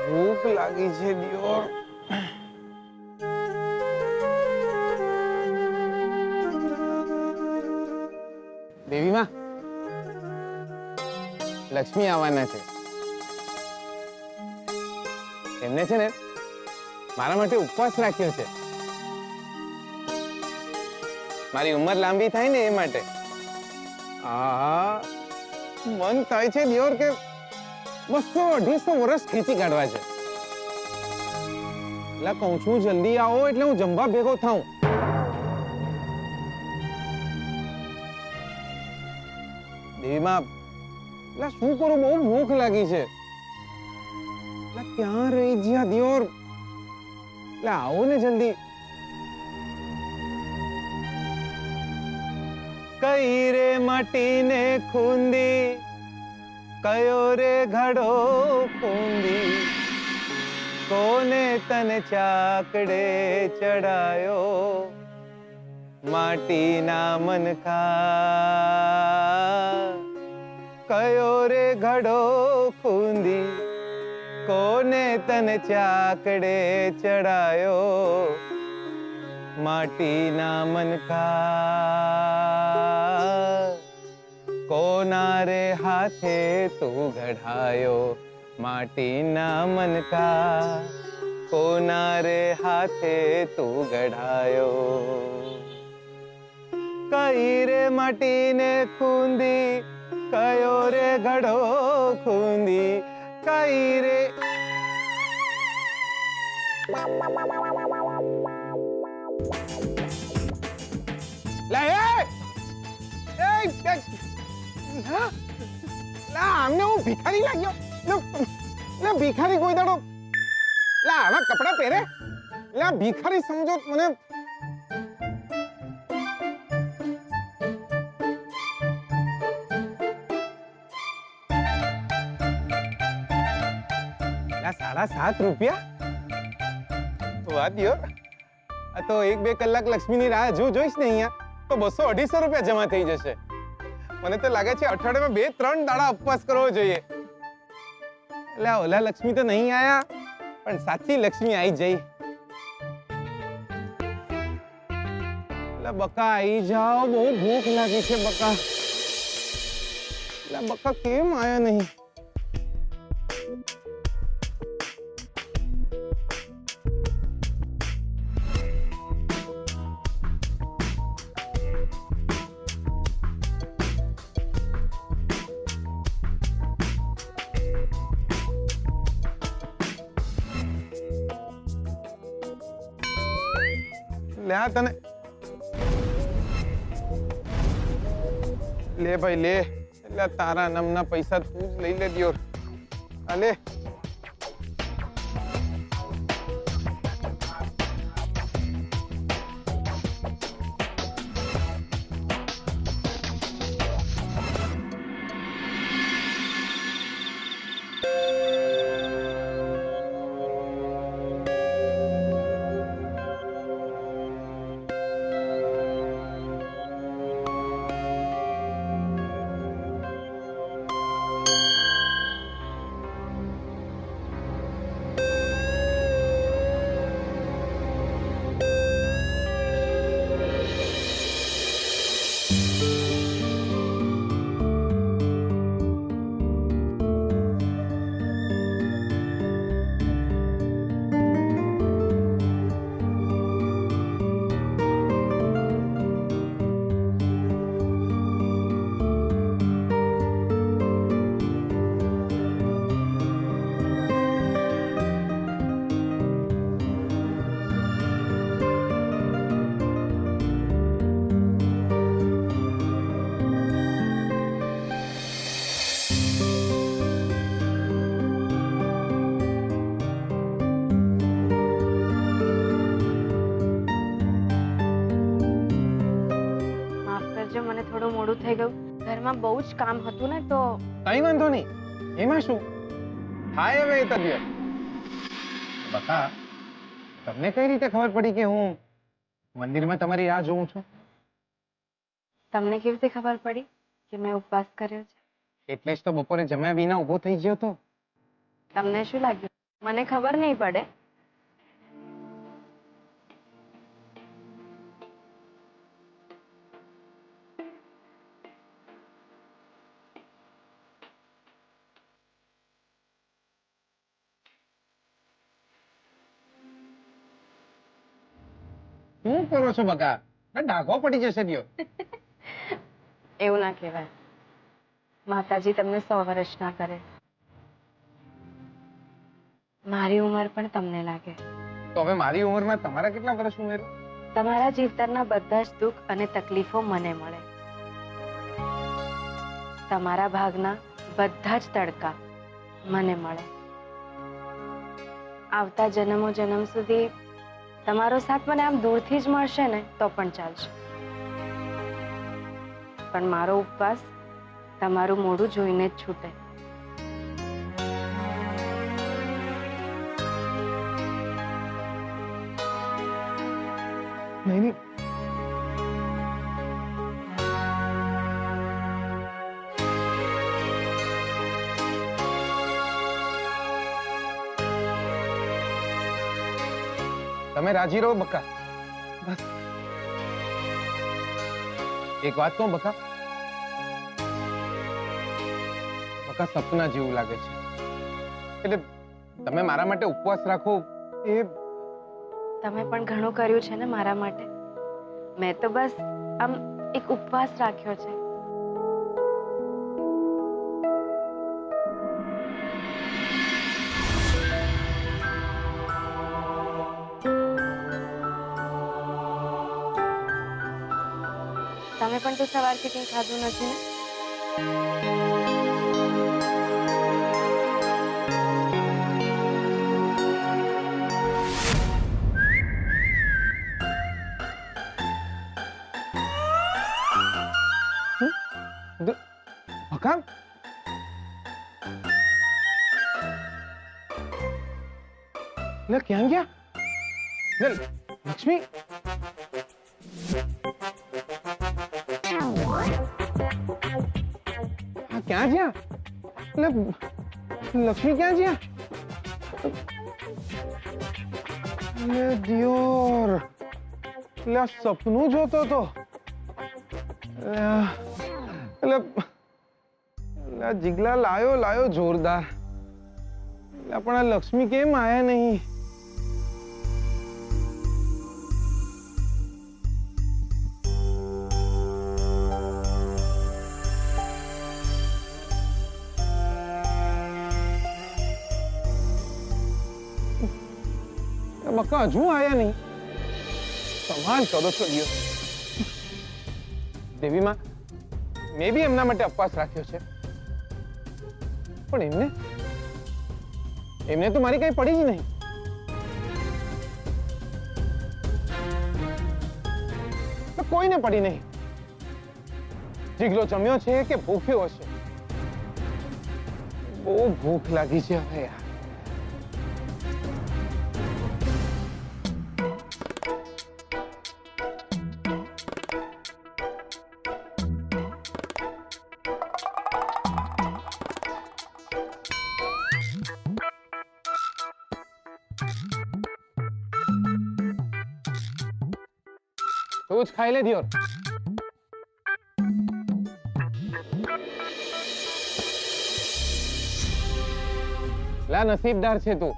ભૂખ લાગી છે દિયોર. દેવી માં, લક્ષ્મી આવવાના છે. એમને છે ને મારા માટે ઉપવાસ રાખ્યો છે. મારી ઉંમર લાંબી થાય ને એ માટે. મન થાય છે દિયોર કે 200-250 વર્ષ ખેંચી કાઢવા છે. એટલે કહું છું જલ્દી આવો એટલે હું જમવા ભેગો થાઉં. દેવીમાં, એટલે શું કરું, બહુ ભૂખ લાગી છે. એટલે ક્યાં રહી જ્યાં દિયોર? એટલે આવો ને જલ્દી. કઈ રે માટીને ખૂંદી, કયો રે ઘડો ખૂંદી, કોને તને ચાકડે ચડાયો, માટીના મનખા. કયો રે ઘડો ખૂંદી, કોને તને ચાકડે ચડાયો, માટીના મનખા. કોના રે હાથે તું ઘડાયો, માટીના મનકા. કોના રે હાથે તું ઘડાયો. કઈ રે માટીને ખૂંદી, કયો રે ઘડો ખૂંદી, કઈ રે. આમને હું ભિખારી લાગ્યો? ભિખારી કોઈ દાડો આવા કપડા પહેરે? ભિખારી સમજો મને. ₹7.5 વાહ દિયોર, આ તો 1-2 કલાક લક્ષ્મીની રાહ જોઈશ ને અહીંયા તો ₹200-250 જમા થઈ જશે. મને તો લાગે છે અઠવાડિયામાં 2-3 દાડા ઉપવાસ કરવો જોઈએ. એટલે ઓલા લક્ષ્મી તો નહીં આયા, પણ સાચી લક્ષ્મી આવી જઈ. એટલે બકા આવી જાઓ, બહુ ભૂખ લાગી છે બકા. એટલે બકા કેમ આયા નહીં? લે તને લે ભાઈ લે. એટલે તારા નામના પૈસા તું જ લઈ લે દિયોર. આ લે. મોડું થઈ ગયું. ઘરમાં બહુ જ કામ હતું ને તો કઈ વાંધો નહીં, એમાં શું થાય હવે એ તબિયત. બકા, તમને કઈ રીતે ખબર પડી કે હું મંદિરમાં તમારી રાહ જોઉં છું? તમને કેવી રીતે ખબર પડી કે મેં ઉપવાસ કર્યો છે? એટલે જ તો બપોરે જમ્યા વિના ઊભો થઈ ગયો તો. તમને શું લાગ્યું મને ખબર નહીં પડે? શું કરો છો બકા? ડાઘો પડી જશે દ્યો. એવું ના કહેવાય. માતાજી તમને 100 વર્ષ ના કરે. મારી ઉંમર પણ તમને લાગે. તો હવે મારી ઉંમરમાં તમારા કેટલા વર્ષ ઉમેરો? તમારા જીવતરના બધા જ દુઃખ અને તકલીફો મને મળે. તમારા ભાગના બધા જ તડકા મને મળે. આવતા જન્મો જન્મ સુધી તમારો સાથ મને આમ દૂરથી જ મળશે ને તો પણ ચાલશે. પણ મારો ઉપવાસ તમારું મોઢું જોઈને જ છૂટે. નહીં. તમે રાજી રહો બકા. બસ એક વાત કહું બકા, બકા સપના જેવું લાગે છે. એટલે તમે મારા માટે ઉપવાસ રાખો એ તમે પણ ઘણું કર્યું છે ને મારા માટે. મેં તો બસ આમ એક ઉપવાસ રાખ્યો છે. તમે પણ તો સવારથી કંઈ ખાધું નથી ને? બકા, લે ક્યાં ગયા? લે લક્ષ્મી, ક્યાં જ્યાં? લે લક્ષ્મી ક્યાં જ્યાં? લે દિયોર, લે સપનું જોતો તો. એટલે જીગલા લાયો જોરદાર. પણ આ લક્ષ્મી કેમ આયા નહીં? બકા હજુ આયા નહીં? કમાલ કરો છો દિયો. દેવી માં, મેં બી એમના માટે ઉપવાસ રાખ્યો છે, પણ એમને તો મારી કઈ પડી જ નહીં. કોઈને પડી નહીં. જીગલો જમ્યો છે કે ભૂખ્યો હશે? બહુ ભૂખ લાગી છે હવે યાર. તું જ ખાઈ લે દિયોર. લા નસીબદાર છે તું,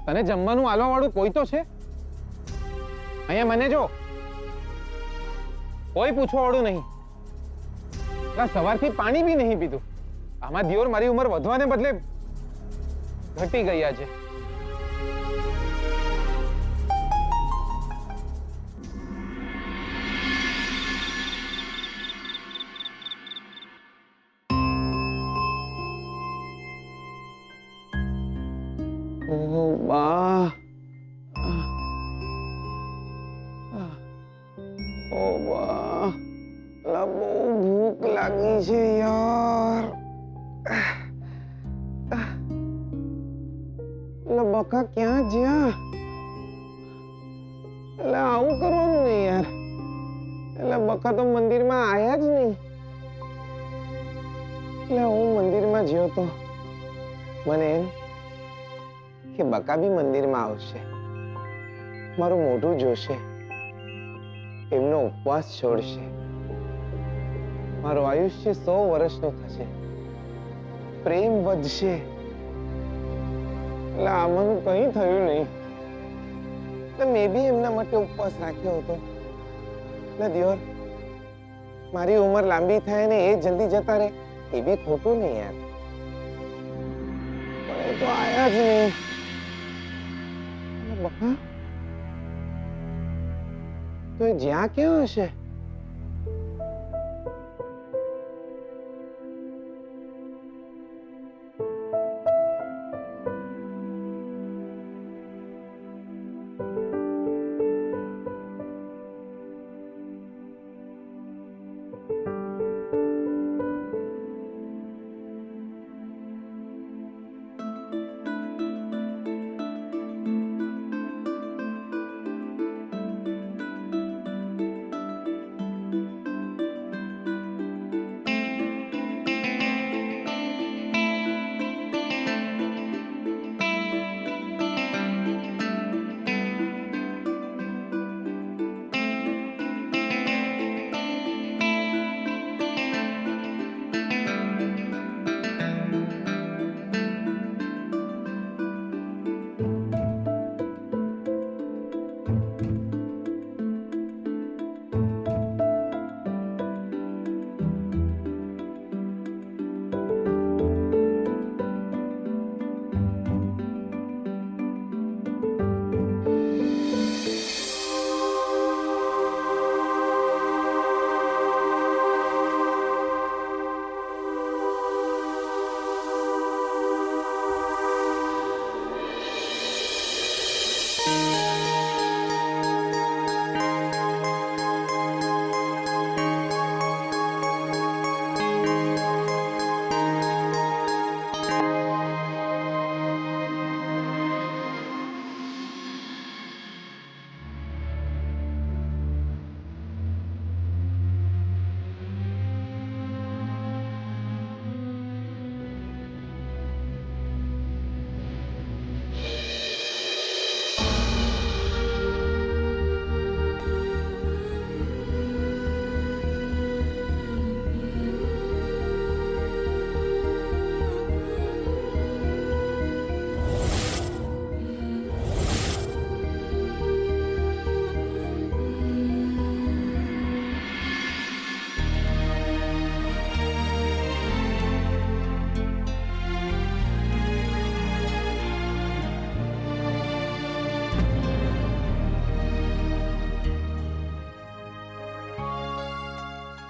તને જમવાનું આલવા વાળું કોઈ તો છે. અહીંયા મને જો, કોઈ પૂછવા વાળું નહીં. લા સવારથી પાણી બી નહીં પીધું. આમાં દિયોર મારી ઉંમર વધવાને બદલે ઘટી ગઈ આજે. Oh, baa. Oh, baa. લા બહુ ભૂખ લાગી છે યાર. લા બકા ક્યાં જ્યાં? લા આવું કરવાનું નહીં યાર. એટલે બકા તો મંદિરમાં આયા જ નહીં. એટલે હું મંદિરમાં જ્યો તો મને એમ કે બકા બી મંદિરમાં આવશે, મારું મોઢું જોશે, એમનો ઉપવાસ છોડશે, મારું આયુષ્ય 100 વર્ષનું થશે, પ્રેમ વધશે. એટલે આમાં કંઈ થયું નહીં. એટલે મેં બી એમના માટે ઉપવાસ રાખ્યો હતો. એટલે દિયોર, મારી ઉંમર લાંબી થાય ને એ જલ્દી જતા રહે એ બી ખોટું નહીં યાર. પણ એ તો આયા જ નહીં. બકા તો એ જ્યાં ક્યાં હશે?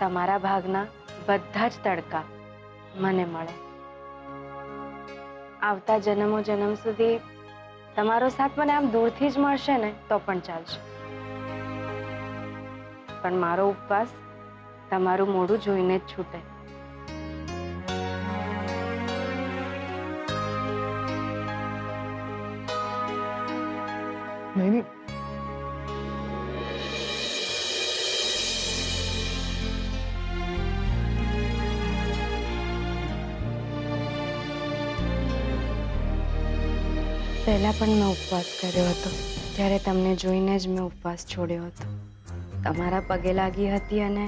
તમારા ભાગના બધા જ તડકા મને મળે. આવતા જન્મો જન્મ સુધી તમારો સાથ મને આમ દૂરથી જ મળશે ને તો પણ ચાલશે, પણ મારો ઉપવાસ તમારું મોઢું જોઈને જ છૂટે. નહીં, પહેલા પણ મેં ઉપવાસ કર્યો હતો, ત્યારે તમને જોઈને જ મેં ઉપવાસ છોડ્યો હતો. તમારા પગે લાગી હતી અને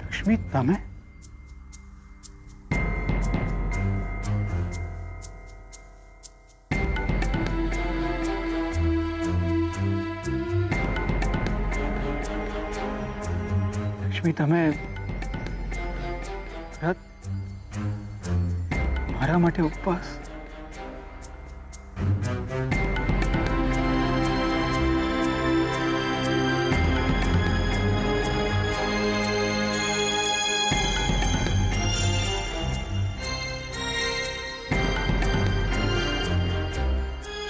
લક્ષ્મી, તમે? લક્ષ્મી, તમે મારા માટે ઉપવાસ?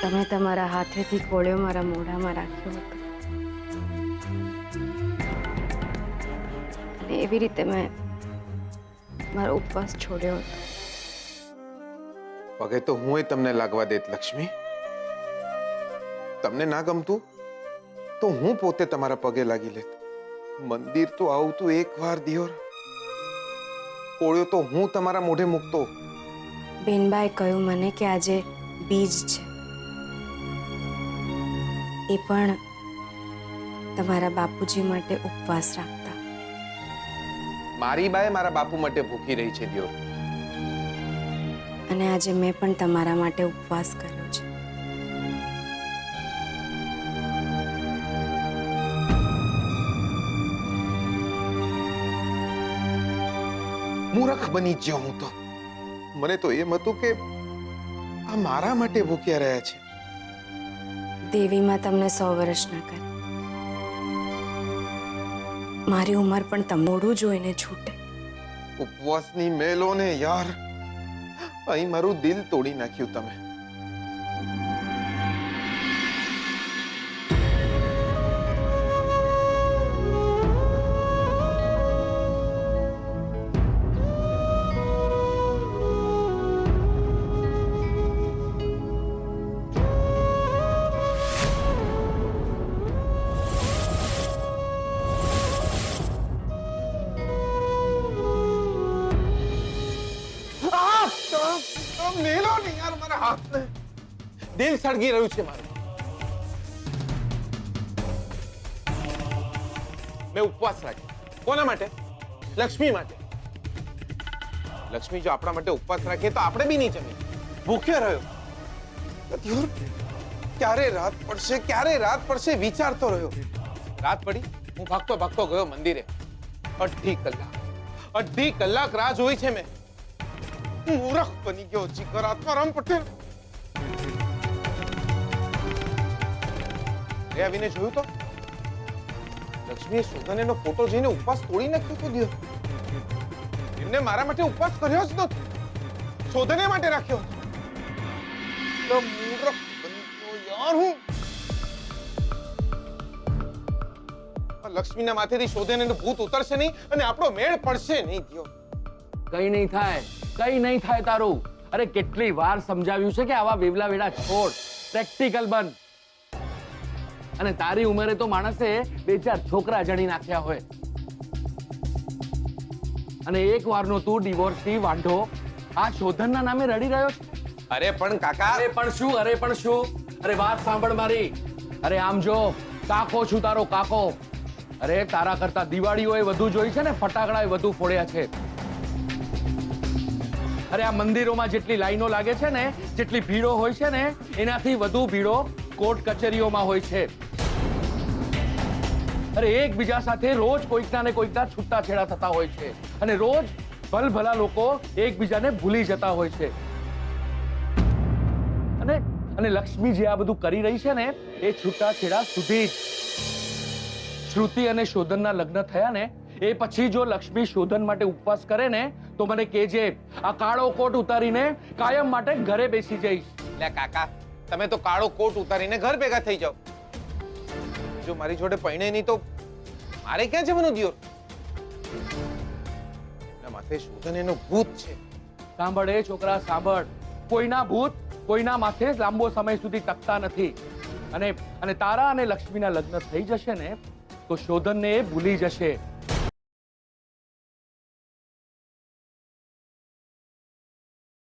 તમે તમારા હાથેથી કોળિયો મારા મોઢામાં રાખ્યો હતો. એવી રીતે મેં મારો ઉપવાસ છોડ્યો હતો. પગે તો હું તમને લાગવા દેત લક્ષ્મી. તમને ના ગમતું તો હું પોતે તમારા પગે લાગી લેત. મંદિર તો આવતું એકવાર દિયોર, કોળિયો તો હું તમારા મોઢે મૂકતો. બેનબાએ કહ્યું મને કે આજે બીજ છે, એ પણ તમારા બાપુજી માટે ઉપવાસ રાખતા. મારી બાએ મારા બાપુ માટે ભૂખી રહી છે દિયોર. અને આજે મેં પણ તમારા માટે ઉપવાસ કર્યો છે. મૂર્ખ બની ગયો હું તો. મને તો એમ હતું કે આ મારા માટે ભૂખ્યા રહ્યા છે. દેવીમાં તમને 100 વર્ષ ના કરે. મારી ઉંમર પણ તમોડું જોઈને છૂટે. ઉપવાસની મેલો ને યાર, અહીં મારું દિલ તોડી નાખ્યું તમે. મેલો નહીં યાર મારા હાથને. દિલ સળગી રહ્યું છે મારું. મેં ઉપવાસ રાખ્યો. કોના માટે? લક્ષ્મી માટે. લક્ષ્મી જો આપણા માટે ઉપવાસ રાખે તો આપણે બી નહીં જમીએ. ભૂખ્યો રહ્યો. ક્યારે રાત પડશે, ક્યારે રાત પડશે વિચારતો રહ્યો. રાત પડી, હું ભાગતો ભાગતો ગયો મંદિરે. 2.5 કલાક રાહ જોઈ છે મેં. મૂર્ખ બની ગયો જીગર આત્મારામ પટેલ. ઘરે આવીને જોયું તો લક્ષ્મીએ શોધનેનો ફોટો જોઈને ઉપવાસ તોડી નાખ્યો તો દિયો. એમને મારા માટે ઉપવાસ કર્યો જ નતો, શોધને માટે રાખ્યો હતો. મૂર્ખ બની ગયો યાર હું. લક્ષ્મીના માથેથી શોધનેનું ભૂત ઉતરશે નહીં અને આપણો મેળ પડશે નહીં દિયો. કઈ નહીં થાય, કઈ નહીં થાય તારું. અરે કેટલી વાર સમજાવ્યું છે કે આવા વેવલા વેડા છોડ, પ્રેક્ટિકલ બન. અને તારી ઉંમરે તો માણસે 2-4 છોકરા જણી નાખ્યા હોય. અને એક વારનો તું ડિવોર્સી વાંઢો આ શોધનના નામે રડી રહ્યો છે. અરે પણ કાકા, અરે પણ શું, અરે પણ શું? અરે વાત સાંભળ મારી. અરે આમ જો, કાકો છું તારો કાકો. અરે તારા કરતા દિવાળીઓએ વધુ જોઈ છે ને ફટાકડાએ વધુ ફોડ્યા છે. અરે આ મંદિરોમાં જેટલી લાઈનો લાગે છે ને, જેટલી ભીડો હોય છે ને, એનાથી વધુ ભીડો કોર્ટ કચેરીઓમાં હોય છે. અરે એકબીજા સાથે રોજ કોઈકના ને કોઈકના છૂટાછેડા થતા હોય છે અને રોજ ભલભલા લોકો એકબીજાને ભૂલી જતા હોય છે. અને લક્ષ્મી જે આ બધું કરી રહી છે ને, એ છૂટાછેડા સુધી જ. શ્રુતિ અને શોધનના લગ્ન થયા ને એ પછી જો લક્ષ્મી શોધન માટે ઉપવાસ કરે ને તો મને કહેજે, આ કાળો કોટ ઉતારીને કાયમ માટે ઘરે બેસી જઈશ. લે કાકા, તમે તો કાળો કોટ ઉતારીને ઘર ભેગા થઈ જાઓ. જો મારી જોડે પૈણે નહીં તો મારે ક્યાં જવાનું દિયોર? એના માથે શોધનેનું ભૂત છે. સાંભળ એ છોકરા, સાંભળ. કોઈના ભૂત કોઈના માથે લાંબો સમય સુધી ટકતા નથી. અને તારા અને લક્ષ્મીના લગ્ન થઈ જશે ને તો શોધનને એ ભૂલી જશે.